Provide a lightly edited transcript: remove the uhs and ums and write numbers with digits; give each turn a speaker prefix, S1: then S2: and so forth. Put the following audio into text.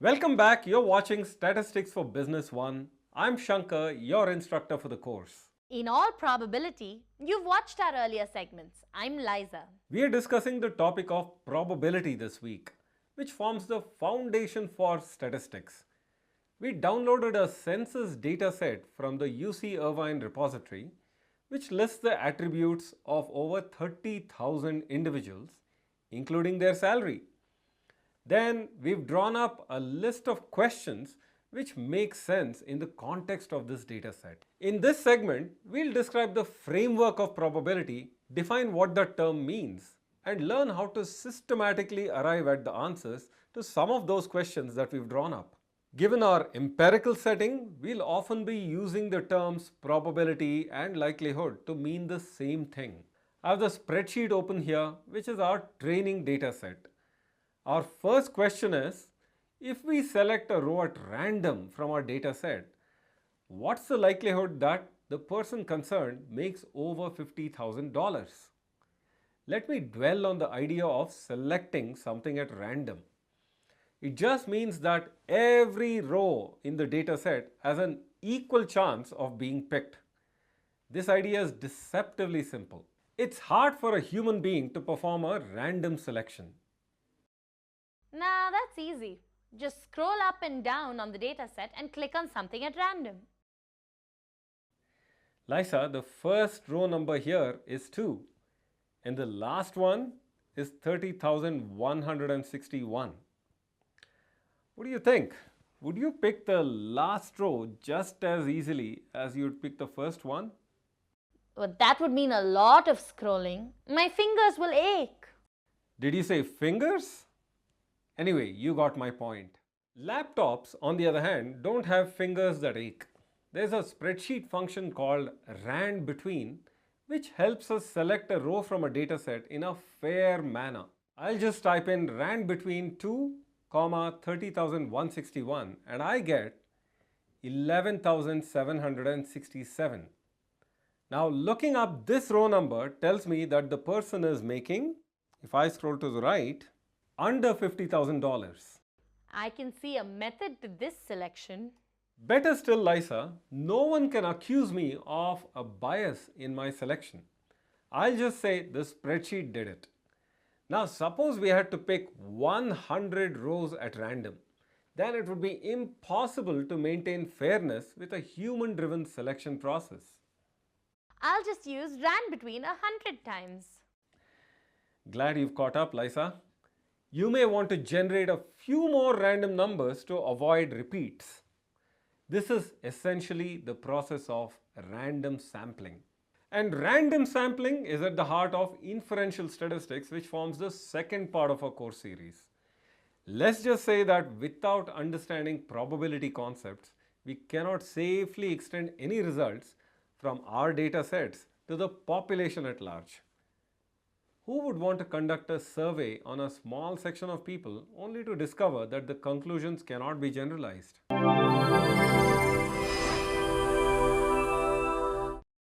S1: Welcome back. You're watching Statistics for Business 1. I'm Shankar, your instructor for the course.
S2: In all probability, you've watched our earlier segments. I'm Liza.
S1: We are discussing the topic of probability this week, which forms the foundation for statistics. We downloaded a census dataset from the UC Irvine repository, which lists the attributes of over 30,000 individuals, including their salary. Then we've drawn up a list of questions which make sense in the context of this data set. In this segment, we'll describe the framework of probability, define what the term means, and learn how to systematically arrive at the answers to some of those questions that we've drawn up. Given our empirical setting, we'll often be using the terms probability and likelihood to mean the same thing. I have the spreadsheet open here, which is our training data set. Our first question is, if we select a row at random from our data set, what's the likelihood that the person concerned makes over $50,000? Let me dwell on the idea of selecting something at random. It just means that every row in the data set has an equal chance of being picked. This idea is deceptively simple. It's hard for a human being to perform a random selection.
S2: Nah, that's easy. Just scroll up and down on the dataset and click on something at random.
S1: Liza, the first row number here is 2 and the last one is 30,161. What do you think? Would you pick the last row just as easily as you'd pick the first one?
S2: Well, that would mean a lot of scrolling. My fingers will ache.
S1: Did you say fingers? Anyway, you got my point. Laptops, on the other hand, don't have fingers that ache. There's a spreadsheet function called rand_between, which helps us select a row from a dataset in a fair manner. I'll just type in rand_between 2, 30,161 and I get 11,767. Now looking up this row number tells me that the person is making, if I scroll to the right, under $50,000.
S2: I can see a method to this selection.
S1: Better still, Liza, no one can accuse me of a bias in my selection. I'll just say the spreadsheet did it. Now suppose we had to pick 100 rows at random. Then it would be impossible to maintain fairness with a human-driven selection process.
S2: I'll just use rand_between 100 times.
S1: Glad you've caught up, Liza. You may want to generate a few more random numbers to avoid repeats. This is essentially the process of random sampling. And random sampling is at the heart of inferential statistics, which forms the second part of our course series. Let's just say that without understanding probability concepts, we cannot safely extend any results from our data sets to the population at large. Who would want to conduct a survey on a small section of people only to discover that the conclusions cannot be generalized?